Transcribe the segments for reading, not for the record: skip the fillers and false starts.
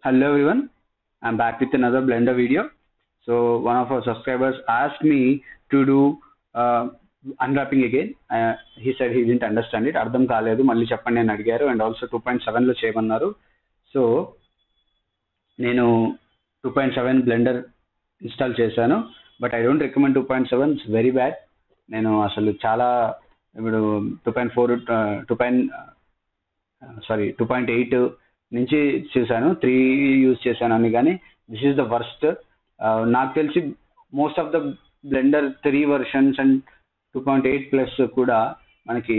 Hello everyone, I'm back with another Blender video. So one of our subscribers asked me to do unwrapping again. He said he didn't understand it. అర్థం కాలేదు మళ్ళీ చెప్పండి అని అడిగారు and also 2.7 లో చేయమన్నారు. So నేను 2.7 blender install చేశాను, but I don't recommend 2.7. It's very bad. నేను అసలు చాలా ఇప్పుడు 2.8 నుంచి చూసాను, 3 యూజ్ చేశాను అని. కానీ దిస్ ఈస్ ద వర్స్ట్. నాకు తెలిసి most of the Blender 3 versions and 2.8 plus కూడా మనకి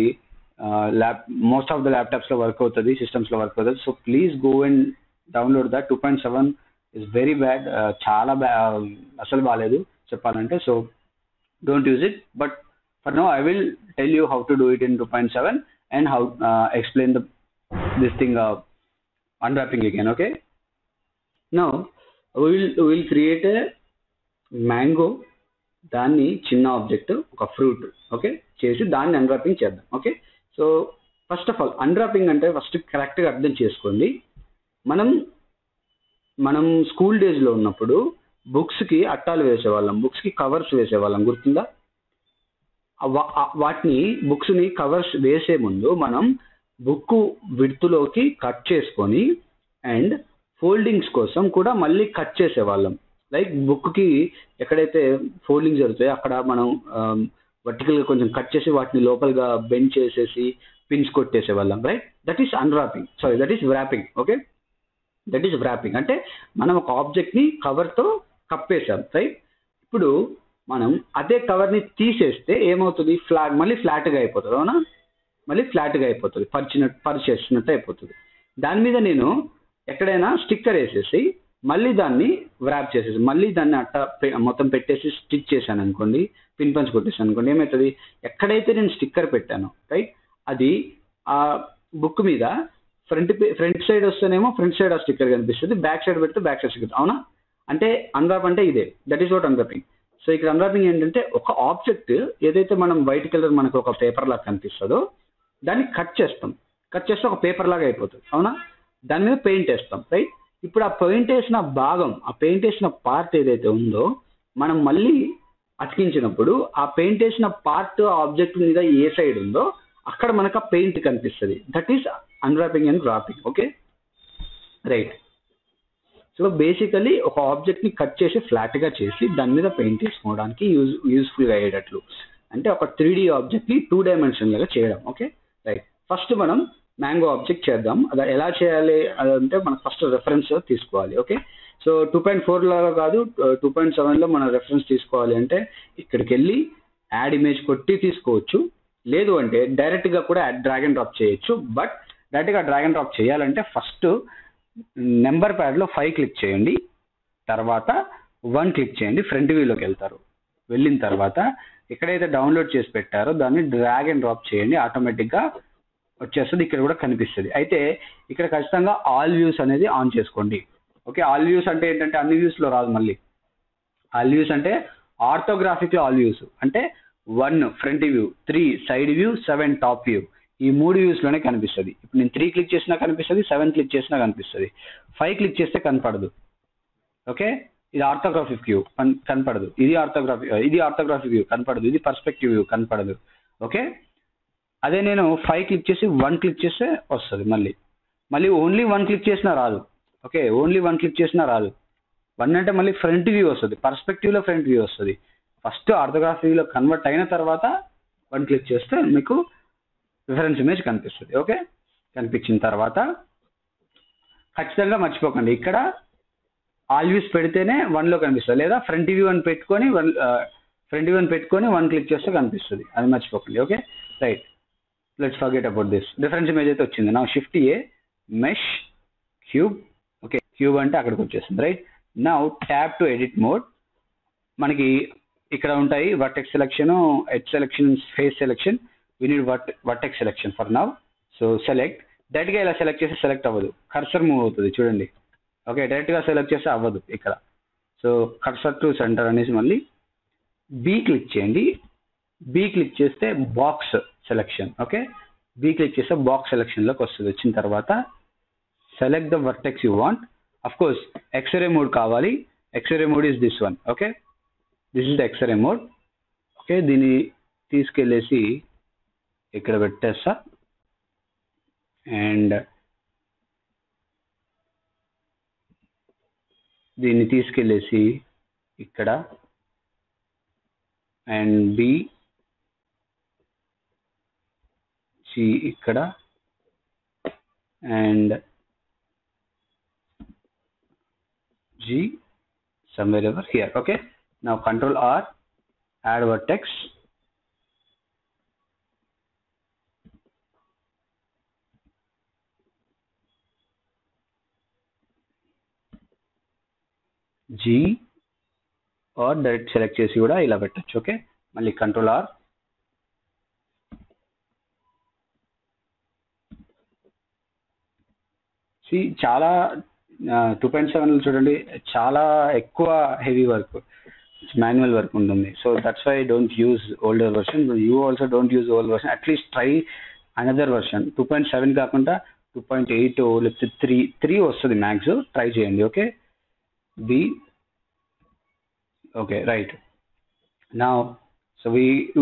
మోస్ట్ ఆఫ్ ద ల్యాప్టాప్స్ లో వర్క్ అవుతుంది, సిస్టమ్స్ లో వర్క్ అవుతుంది. So please go and download that. 2.7 is very bad, చాలా అసలు బాగాలేదు చెప్పాలంటే. So don't use it, but for now I will tell you how to do it in 2.7 and how explain this thing unwrapping again. Okay, now we will create a mango, దాన్ని చిన్న object ఒక fruit okay చేసి దాన్ని unwrapping చేద్దాం. Okay, so first of all unwrapping అంటే first కరెక్ట్గా అర్థం చేసుకోండి. మనం స్కూల్ డేస్లో ఉన్నప్పుడు బుక్స్కి అట్టాలు వేసేవాళ్ళం, బుక్స్కి కవర్స్ వేసేవాళ్ళం, గుర్తుందా? వాటిని బుక్స్ని కవర్స్ వేసే ముందు మనం బుక్ విడ్త్లోకి కట్ చేసుకొని అండ్ ఫోల్డింగ్స్ కోసం కూడా మళ్ళీ కట్ చేసేవాళ్ళం. లైక్ బుక్కి ఎక్కడైతే ఫోల్డింగ్ జరుగుతాయో అక్కడ మనం వర్టికల్గా కొంచెం కట్ చేసి వాటిని లోపలగా బెండ్ చేసేసి పిన్స్ కొట్టేసేవాళ్ళం, right? That is unwrapping, sorry that is wrapping. Okay, that is wrapping అంటే మనం ఒక ఆబ్జెక్ట్ని కవర్తో కప్పేసాం, రైట్? ఇప్పుడు మనం అదే కవర్ని తీసేస్తే ఏమవుతుంది? మళ్ళీ ఫ్లాట్గా అయిపోతుంది, అవునా? మళ్ళీ ఫ్లాట్గా అయిపోతుంది, పరిచేసినట్టు అయిపోతుంది. దాని మీద నేను ఎక్కడైనా స్టిక్కర్ వేసేసి మళ్ళీ దాన్ని వ్రాప్ చేసేసి మళ్ళీ దాన్ని మొత్తం పెట్టేసి స్టిచ్ చేశాను అనుకోండి, పిన్ పంచ్ కొట్టేసాను అనుకోండి, ఏమవుతుంది? ఎక్కడైతే నేను స్టిక్కర్ పెట్టాను, రైట్, అది ఆ బుక్ మీద ఫ్రంట్ సైడ్ వస్తేనేమో ఫ్రంట్ సైడ్ ఆ స్టిక్కర్ కనిపిస్తుంది, బ్యాక్ సైడ్ పెడితే బ్యాక్ సైడ్ స్టిక్కర్, అవునా? అంటే అన్రాప్ అంటే ఇదే, that is what unwrapping. So ఇక్కడ అన్రాపింగ్ ఏంటంటే ఒక ఆబ్జెక్ట్ ఏదైతే మనం వైట్ కలర్ మనకు ఒక పేపర్ లాగా కనిపిస్తుందో దాన్ని కట్ చేస్తే ఒక పేపర్ లాగా అయిపోతుంది, అవునా? దాని మీద పెయింట్ వేస్తాం, రైట్? ఇప్పుడు ఆ పెయింట్ వేసిన భాగం, ఆ పెయింట్ వేసిన పార్ట్ ఏదైతే ఉందో మనం మళ్ళీ అతికించినప్పుడు ఆ పెయింట్ వేసిన పార్ట్ ఆబ్జెక్ట్ మీద ఏ సైడ్ ఉందో అక్కడ మనకు ఆ పెయింట్ కనిపిస్తుంది. That is unwrapping and wrapping. Okay, right. So basically ఒక ఆబ్జెక్ట్ని కట్ చేసి ఫ్లాట్గా చేసి దాని మీద పెయింట్ వేసుకోవడానికి యూస్ఫుల్గా అయ్యేటట్లు, అంటే ఒక 3D ఆబ్జెక్ట్ని 2 డైమెన్షన్ లాగా చేయడం. Okay, right. ఫస్ట్ మనం మ్యాంగో ఆబ్జెక్ట్ చేద్దాం. అది ఎలా చేయాలి అదంటే మనకు ఫస్ట్ రెఫరెన్స్ తీసుకోవాలి. ఓకే, సో 2.4లో కాదు 2.7లో మన రెఫరెన్స్ తీసుకోవాలి అంటే ఇక్కడికి వెళ్ళి యాడ్ ఇమేజ్ కొట్టి తీసుకోవచ్చు, లేదు అంటే డైరెక్ట్గా కూడా డ్రాగ్ అండ్ డ్రాప్ చేయొచ్చు. బట్ డైరెక్ట్గా డ్రాగ్ అండ్ డ్రాప్ చేయాలంటే ఫస్ట్ నెంబర్ ప్యాడ్లో 5 క్లిక్ చేయండి, తర్వాత 1 క్లిక్ చేయండి, ఫ్రంట్ వ్యూలోకి వెళ్తారు. వెళ్ళిన తర్వాత ఎక్కడైతే డౌన్లోడ్ చేసి పెట్టారో దాన్ని డ్రాగ్ అండ్ డ్రాప్ చేయండి, ఆటోమేటిక్గా వచ్చేస్తుంది, ఇక్కడ కూడా కనిపిస్తుంది. అయితే ఇక్కడ ఖచ్చితంగా ఆల్ వ్యూస్ అనేది ఆన్ చేసుకోండి. ఓకే, ఆల్ వ్యూస్ అంటే ఏంటంటే అన్ని వ్యూస్లో రాదు. మళ్ళీ ఆల్ వ్యూస్ అంటే ఆర్థోగ్రాఫిక్లో ఆల్ వ్యూస్ అంటే 1 front view, 3 side view, 7 top view, ఈ 3 వ్యూస్లోనే కనిపిస్తుంది. ఇప్పుడు నేను 3 క్లిక్ చేసినా కనిపిస్తుంది, 7 క్లిక్ చేసినా కనిపిస్తుంది, 5 క్లిక్ చేస్తే కనపడదు. ఓకే, ఇది ఆర్థోగ్రాఫిక్ వ్యూ కనపడదు, ఇది ఆర్థోగ్రాఫిక్ వ్యూ కనపడదు, ఇది పర్స్పెక్టివ్ వ్యూ కనపడదు. ఓకే, అదే నేను 5 క్లిక్ చేసి 1 క్లిక్ చేస్తే వస్తుంది. మళ్ళీ ఓన్లీ 1 క్లిక్ చేసినా రాదు. ఓకే, ఓన్లీ 1 క్లిక్ చేసినా రాదు. 1 అంటే మళ్ళీ ఫ్రంట్ వ్యూ వస్తుంది, పర్స్పెక్టివ్లో ఫ్రంట్ వ్యూ వస్తుంది. ఫస్ట్ ఆర్థోగ్రాఫిక్లో కన్వర్ట్ అయిన తర్వాత 1 క్లిక్ చేస్తే మీకు రిఫరెన్స్ ఇమేజ్ కనిపిస్తుంది. ఓకే, కనిపించిన తర్వాత ఖచ్చితంగా మర్చిపోకండి, ఇక్కడ ఆల్ వ్యూస్ పెడితేనే 1లో కనిపిస్తుంది, లేదా ఫ్రంట్ వ్యూ అని పెట్టుకొని 1 క్లిక్ చేస్తే కనిపిస్తుంది, అది మర్చిపోకండి. Okay, right. Let's forget about this. Reference image అయితే వచ్చింది. నా షిఫ్ట్ ఏ, మెష్, క్యూబ్. ఓకే, క్యూబ్ అంటే అక్కడికి వచ్చేసింది, right? Now tap to edit mode. మనకి ఇక్కడ ఉంటాయి vertex selection, edge selection, face selection. we need vertex selection for now. So select. డైరెక్ట్గా ఇలా సెలెక్ట్ చేస్తే సెలెక్ట్ అవ్వదు, కర్సర్ మూవ్ అవుతుంది చూడండి. ఓకే, డైరెక్ట్గా సెలెక్ట్ చేస్తే అవ్వదు ఇక్కడ. సో కర్సర్ టు సెంటర్ అనేసి మళ్ళీ బి క్లిక్ చేయండి. బి క్లిక్ చేస్తే box selection. Okay, B click చేస్తే బాక్స్ సెలెక్షన్లోకి వస్తుంది. వచ్చిన తర్వాత select the vertex you want. Of course X-ray mode కావాలి. X-ray mode is this one. Okay, this is the X-ray mode. Okay, దీన్ని తీసుకెళ్ళేసి ఇక్కడ పెట్టేస్తా. అండ్ దీన్ని తీసుకెళ్ళేసి ఇక్కడ అండ్ బి సి ఇక్కడ and G somewhere over here. Okay, now Control R, add vertex. G or direct select చేసి కూడా ఇలా పెట్టచ్చు. ఓకే, మళ్ళీ Control R. సి చాలా 2.7 చూడండి, చాలా ఎక్కువ హెవీ వర్క్, మాన్యువల్ వర్క్ ఉంటుంది. So that's why don't use older version. You also don't use old version. At least try another version. 2.7 కాకుండా 2.8 లేకపోతే 3 వస్తుంది మ్యాక్స్. ట్రై చేయండి. Okay, B. Okay, right. Now so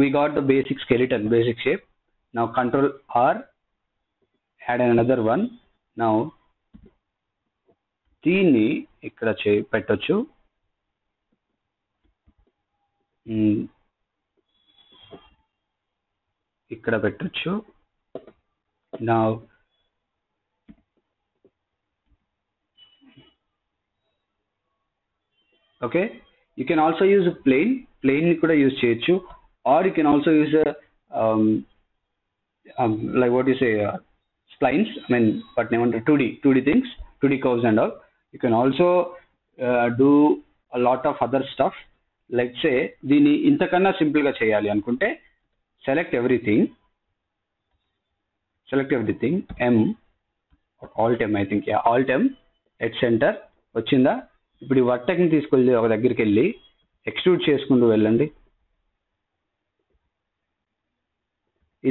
we got the basic skeleton, basic shape. Now Control R, add another one. Now దీన్ని ఇక్కడ పెట్టొచ్చు. ఇక్కడ పెట్టొచ్చు. నా okay, you can also use plane ని కూడా యూజ్ చేయొచ్చు. Or you can also use like what you say, splines. I mean, what name 2D things, 2D curves and all. You can also do a lot of other stuff. Let's say దీన్ని ఇంతకన్నా simple గా చేయాలి అనుకుంటే select everything, M, Alt M, I think, yeah, Alt M, at center వచ్చిందా. ఇప్పుడు ఈ vertex ని తీసుకెళ్ళి ఒక దగ్గరికి వెళ్ళి ఎక్స్ట్రూడ్ చేసుకుంటూ వెళ్ళండి.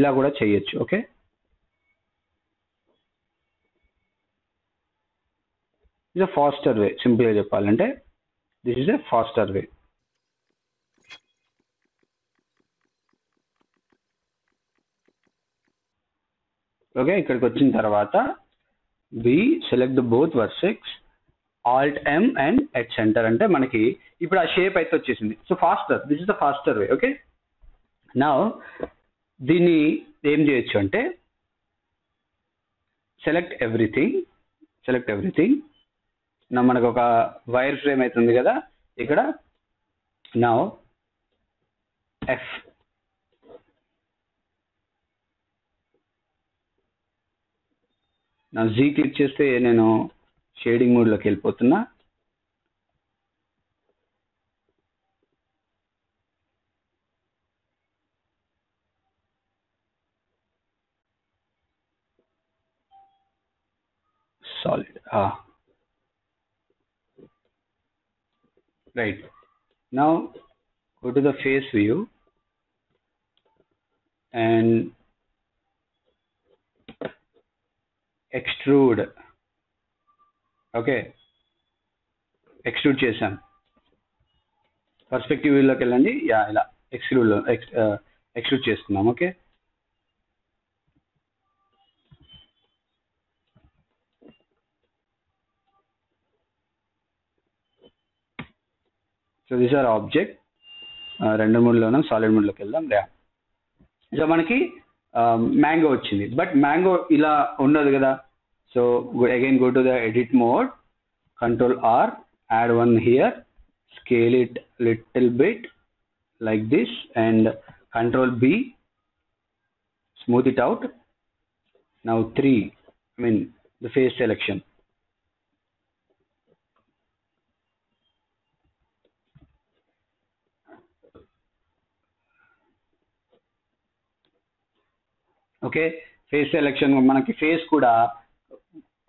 ఇలా కూడా చేయొచ్చు. ఓకే, ఇది ఫాస్టర్ వే. సింపుల్ గా చెప్పాలంటే this is a faster way. Okay, ఇక్కడికి వచ్చిన తర్వాత B select the both vertices, Alt M and at centre అంటే మనకి ఇప్పుడు ఆ షేప్ అయితే వచ్చేసింది. So faster, this is the faster way. Okay, now దీన్ని ఏం చేయొచ్చు అంటే సెలెక్ట్ ఎవ్రీథింగ్. నా మనకు ఒక వైర్ ఫ్రేమ్ అవుతుంది కదా ఇక్కడ. నౌ F, నా జీ క్లిక్ చేస్తే నేను షేడింగ్ మోడ్ లోకి వెళ్ళిపోతున్నా. Solid. Right. Now go to the face view and extrude. Okay, extrude చేసాం. పర్స్పెక్టివ్ వ్యూలోకి వెళ్ళండి. యా, ఇలా ఎక్స్ట్రూడ్ చేసుకున్నాం. Okay, so this are object. 2 మోడ్లోనే సాలిడ్ మోడ్లోకి వెళ్దాం. సో మనకి మ్యాంగో వచ్చింది. బట్ మ్యాంగో ఇలా ఉండదు కదా. So again go to the edit mode, Control R, add one here, scale it little bit like this, and Control B, smooth it out. Now 3, I mean the face selection. Okay, face selection మనకి face కూడా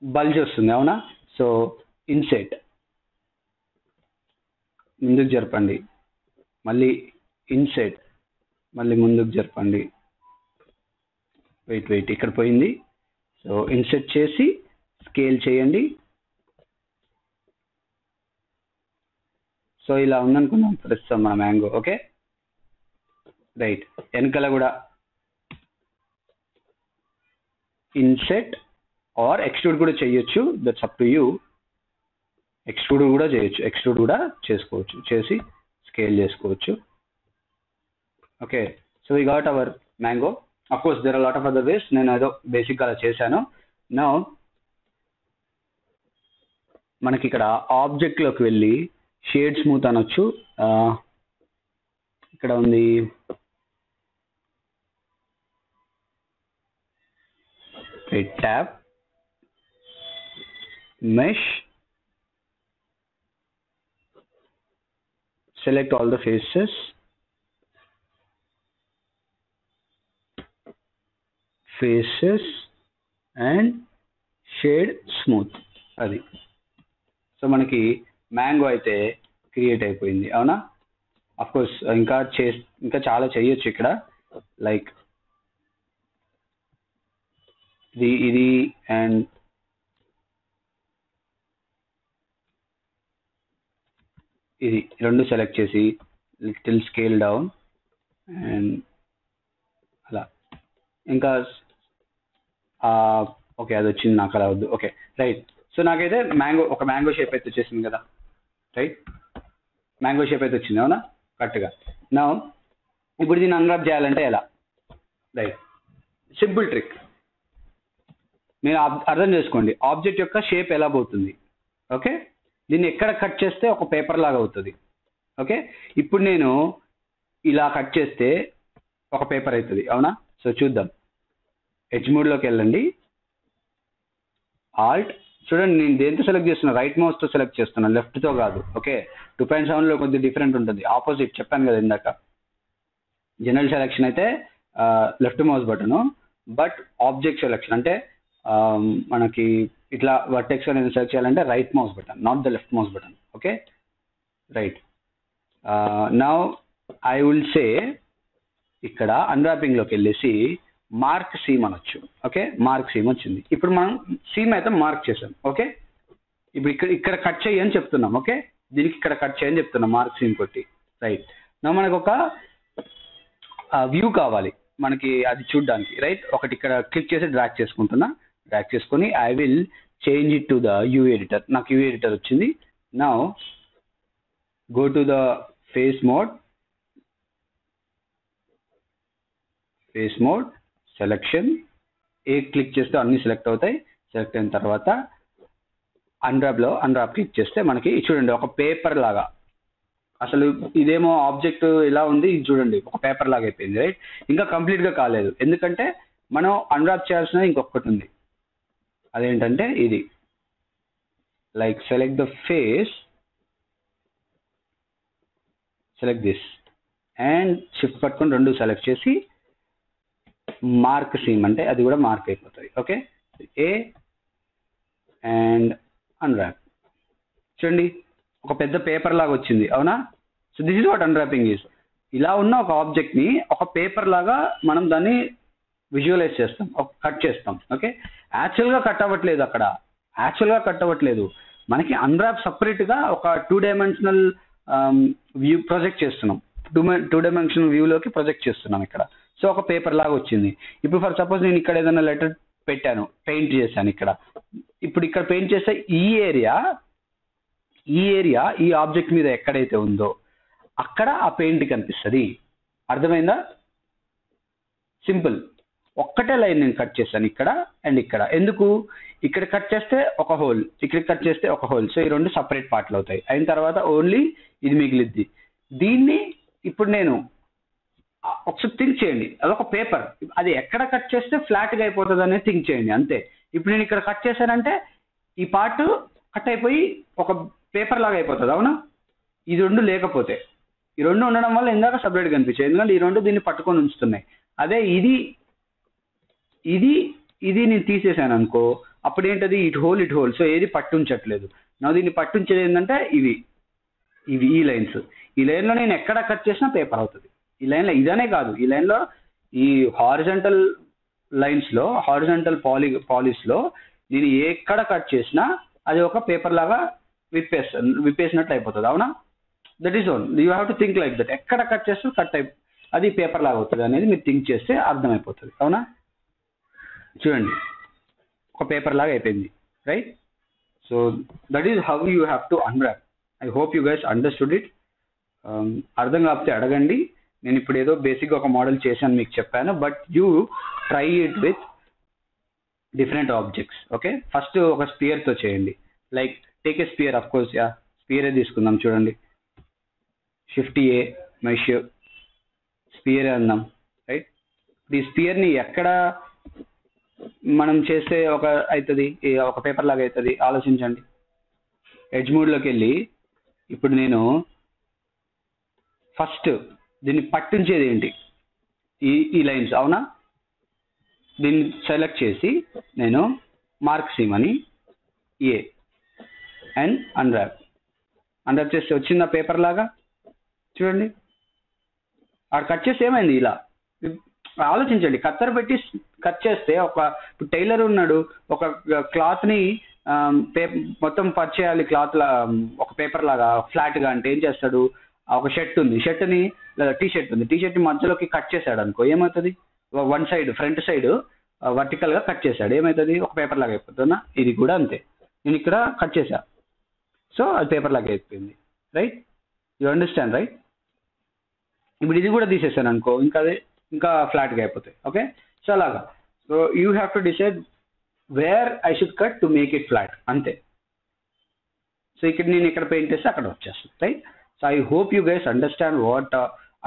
bulge వస్తుంది, అవునా. So INCET ముందుకు జరపండి, మళ్ళీ INCET, మళ్ళీ ముందుకు జరపండి. Wait ఇక్కడ పోయింది. సో ఇన్సెట్ చేసి స్కేల్ చేయండి. సో ఇలా ఉందనుకుందాం ప్రస్తుతం మన మ్యాంగో. ఓకే రైట్, వెనకాల కూడా ఇన్సెట్ ఆర్ ఎక్స్ట్రూడ్ కూడా చేయొచ్చు, that's up to you. Extrude కూడా చేయొచ్చు, ఎక్స్ట్రూడ్ కూడా చేసుకోవచ్చు, చేసి స్కేల్ చేసుకోవచ్చు. Okay, so we got our mango. Of course there are lot of other ways, నేను ఏదో బేసిక్ అలా చేశాను. నౌ మనకి ఇక్కడ ఆబ్జెక్ట్ లోకి వెళ్ళి షేడ్ స్మూత్ అనొచ్చు. ఇక్కడ ఉంది tab, mesh, select all the faces, and shade smooth. అది సో మనకి మ్యాంగో అయితే క్రియేట్ అయిపోయింది, అవునా? అఫ్ కోర్స్ ఇంకా చాలా చేయొచ్చు ఇక్కడ. లైక్ ఇది అండ్ ఇది రెండు సెలెక్ట్ చేసి లిటిల్ స్కేల్ డౌన్ అండ్ అలా. ఇంకా ఓకే, అది వచ్చింది, నాకు అలా వద్దు. ఓకే రైట్, సో నాకైతే ఒక మ్యాంగో షేప్ అయితే వచ్చేసింది కదా. రైట్, మ్యాంగో షేప్ అయితే వచ్చింది, అవునా? కరెక్ట్గా. నా ఇప్పుడు దీన్ని అన్రాప్ చేయాలంటే ఎలా? Right, simple trick. మీరు అర్థం చేసుకోండి ఆబ్జెక్ట్ యొక్క షేప్ ఎలా పోతుంది. ఓకే, దీన్ని ఎక్కడ కట్ చేస్తే ఒక పేపర్ లాగా అవుతుంది. ఓకే, ఇప్పుడు నేను ఇలా కట్ చేస్తే ఒక పేపర్ అవుతుంది, అవునా? సో చూద్దాం. ఎడ్జ్ మోడ్లోకి వెళ్ళండి, ఆల్ట్. చూడండి నేను దేంతో సెలెక్ట్ చేస్తున్నాను, రైట్ మౌస్తో సెలెక్ట్ చేస్తున్నాను, లెఫ్ట్తో కాదు. ఓకే, 2.7లో కొద్దిగా డిఫరెంట్ ఉంటుంది, ఆపోజిట్ చెప్పాను కదా ఇందాక. జనరల్ సెలెక్షన్ అయితే left mouse button, but object selection అంటే మనకి ఇట్లా వర్టెక్స్ అనేది సెలెక్ట్ చేయాలంటే right mouse button, not the left mouse button. Okay right, now I will say ఇక్కడ అన్రాపింగ్లోకి వెళ్ళేసి మార్క్ సీమ్ అనొచ్చు. ఓకే, మార్క్ సీమ్ వచ్చింది. ఇప్పుడు మనం సీమ్ అయితే మార్క్ చేసాం. ఓకే, ఇప్పుడు ఇక్కడ కట్ చేయని చెప్తున్నాం. ఓకే, దీనికి ఇక్కడ కట్ చేయని చెప్తున్నాం మార్క్ సీమ్ కొట్టి. రైట్, నా మనకు ఒక వ్యూ కావాలి మనకి అది చూడడానికి. రైట్, ఒకటి ఇక్కడ క్లిక్ చేసి డ్రాగ్ చేసుకుంటున్నా, డ్రాగ్ చేసుకొని I will change it to the you editor. నాకు యూ ఎడిటర్ వచ్చింది. Now go to the face mode, selection, click చేస్తే అన్ని సెలెక్ట్ అవుతాయి. సెలెక్ట్ అయిన తర్వాత అన్రాప్ క్లిక్ చేస్తే మనకి చూడండి ఒక పేపర్ లాగా, అసలు ఇదేమో ఆబ్జెక్ట్ ఇలా ఉంది, ఇది చూడండి ఒక పేపర్ లాగా అయిపోయింది. రైట్, ఇంకా కంప్లీట్గా కాలేదు, ఎందుకంటే మనం అన్రాప్ చేయాల్సినది ఇంకొకటి ఉంది. అదేంటంటే ఇది, like select the face, select this and shift పట్టుకొని రెండు సెలెక్ట్ చేసి మార్క్ సీమ్ అంటే అది కూడా మార్క్ అయిపోతుంది. Okay, and unwrap. చూడండి ఒక పెద్ద పేపర్ లాగా వచ్చింది, అవునా? So this is what unwrapping is. ఇలా ఉన్న ఒక ఆబ్జెక్ట్ని ఒక పేపర్ లాగా మనం దాన్ని విజువలైజ్ చేస్తాం, కట్ చేస్తాం. ఓకే, యాక్చువల్గా కట్ అవ్వట్లేదు, అక్కడ యాక్చువల్గా కట్ అవ్వట్లేదు, మనకి అన్రాప్ సపరేట్గా ఒక 2 డైమెన్షనల్ వ్యూ ప్రొజెక్ట్ చేస్తున్నాం, 2 డైమెన్షనల్ వ్యూలోకి ప్రొజెక్ట్ చేస్తున్నాం ఇక్కడ. సో ఒక పేపర్ లాగా వచ్చింది. ఇప్పుడు ఫర్ సపోజ్ నేను ఇక్కడ ఏదైనా లెటర్ పెట్టాను, పెయింట్ చేశాను ఇక్కడ. ఇప్పుడు ఇక్కడ పెయింట్ చేస్తే ఈ ఏరియా ఈ ఆబ్జెక్ట్ మీద ఎక్కడైతే ఉందో అక్కడ ఆ పెయింట్ కనిపిస్తుంది. అర్థమైందా? సింపుల్. ఒక్కటే లైన్ నేను కట్ చేశాను ఇక్కడ అండ్ ఇక్కడ. ఎందుకు? ఇక్కడ కట్ చేస్తే ఒక హోల్, ఇక్కడ కట్ చేస్తే ఒక హోల్. సో ఈ రెండు సపరేట్ పార్ట్లు అవుతాయి. అయిన తర్వాత ఓన్లీ ఇది మిగిలిద్ది. దీన్ని ఇప్పుడు నేను ఒకసారి థింక్ చేయండి, అదొక పేపర్, అది ఎక్కడ కట్ చేస్తే ఫ్లాట్గా అయిపోతుంది అనేది థింక్ చేయండి, అంతే. ఇప్పుడు నేను ఇక్కడ కట్ చేశానంటే ఈ పార్ట్ కట్ అయిపోయి ఒక పేపర్ లాగా అయిపోతుంది, అవునా? ఈ రెండు లేకపోతే, ఈ రెండు ఉండడం వల్ల ఇందాక సపరేట్గా కనిపించాయి, ఎందుకంటే ఈ రెండు దీన్ని పట్టుకొని ఉంచుతున్నాయి. అదే ఇది నేను తీసేసాను అనుకో, అప్పుడు ఏంటది ఇటు హోల్. సో ఏది పట్టుంచట్లేదు. నా దీన్ని పట్టుంచేది ఏంటంటే ఇవి ఈ లైన్స్. ఈ లైన్లో నేను ఎక్కడ కట్ చేసినా పేపర్ అవుతుంది. ఈ లైన్లో ఇదనే కాదు, ఈ లైన్లో ఈ హారిజంటల్ లైన్స్లో, హారిజంటల్ పాలిస్లో నేను ఎక్కడ కట్ చేసినా అది ఒక పేపర్ లాగా విప్పేసినట్లు అయిపోతుంది, అవునా? That is own you have to think like that. ఎక్కడ కట్ చేస్తే కట్ అయి అది పేపర్ లాగా అవుతుంది అనేది మీరు థింక్ చేస్తే అర్థమైపోతుంది. అవునా? చూడండి, ఒక పేపర్ లాగా అయిపోయింది, right? So that is how you have to unwrap. I hope you guys understood it. అర్థం కాకపోతే అడగండి. నేను ఇప్పుడు ఏదో బేసిక్గా ఒక మోడల్ చేశాను మీకు చెప్పాను, but you try it with different objects. Okay, first ఒక స్పియర్తో చేయండి. Like take a sphere, of course yeah స్పియరే తీసుకుందాం. చూడండి, షిఫ్ట్ ఏ మెష్ స్పియరే అందాం, రైట్? ఈ స్పియర్ని ఎక్కడ మనం చేస్తే ఒక అవుతుంది, ఒక పేపర్ లాగా అవుతుంది ఆలోచించండి. ఎడ్జ్ మోడ్లోకి వెళ్ళి ఇప్పుడు నేను ఫస్ట్ దీన్ని పట్టించేది ఏంటి? ఈ లైన్స్. అవునా? దీన్ని సెలెక్ట్ చేసి నేను మార్క్ సీమని ఏ అండ్ అన్రాప్ చేస్తే వచ్చింది పేపర్ లాగా. చూడండి, ఆడ కట్ చేస్తే ఏమైంది? ఇలా ఆలోచించండి. కత్తెర పెట్టి కట్ చేస్తే ఇప్పుడు టైలర్ ఉన్నాడు, ఒక క్లాత్ని మొత్తం పర్చ్ చేయాలి, క్లాత్ ఒక పేపర్ లాగా ఫ్లాట్గా. అంటే ఏం చేస్తాడు? ఒక షర్ట్ ఉంది, షర్ట్ని టీ షర్ట్ ఉంది, టీ షర్ట్ని మధ్యలోకి కట్ చేశాడు అనుకో, ఏమవుతుంది? వన్ సైడ్ ఫ్రంట్ సైడ్ వర్టికల్గా కట్ చేశాడు, ఏమవుతుంది? ఒక పేపర్ లాగా అయిపోతుందా? ఇది కూడా అంతే. నేను ఇక్కడ కట్ చేశా, సో అది పేపర్ లాగా అయిపోయింది, రైట్? You understand, right? ఇప్పుడు ఇది కూడా తీసేసాను అనుకో, ఇంకా ఫ్లాట్గా అయిపోతాయి. ఓకే, సో అలాగా. So you have to decide where I should cut to make it flat, అంతే. సో ఇక్కడ నేను ఇక్కడ పెయింట్ చేస్తే అక్కడ వచ్చేస్తుంది, right? So I hope you guys understand what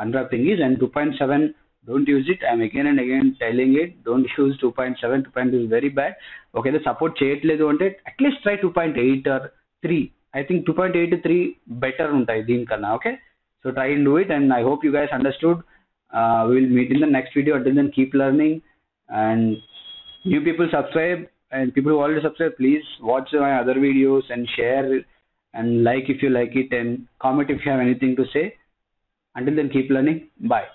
unwrapping is. And 2.7, don't use it. I'm again and again telling it, don't use 2.7. 2.2 is very bad. Okay, the support చేయట్లేదు అంటే at least try 2.8 or 3. I think 2.8 to 3 better ఉంటాయి దీనికన్నా. Okay, so try and do it. And I hope you guys understood. We'll meet in the next video. Until then, keep learning. And new people subscribe, and people who already subscribe, please watch my other videos and share and like if you like it, and comment if you have anything to say. Until then, keep learning. Bye.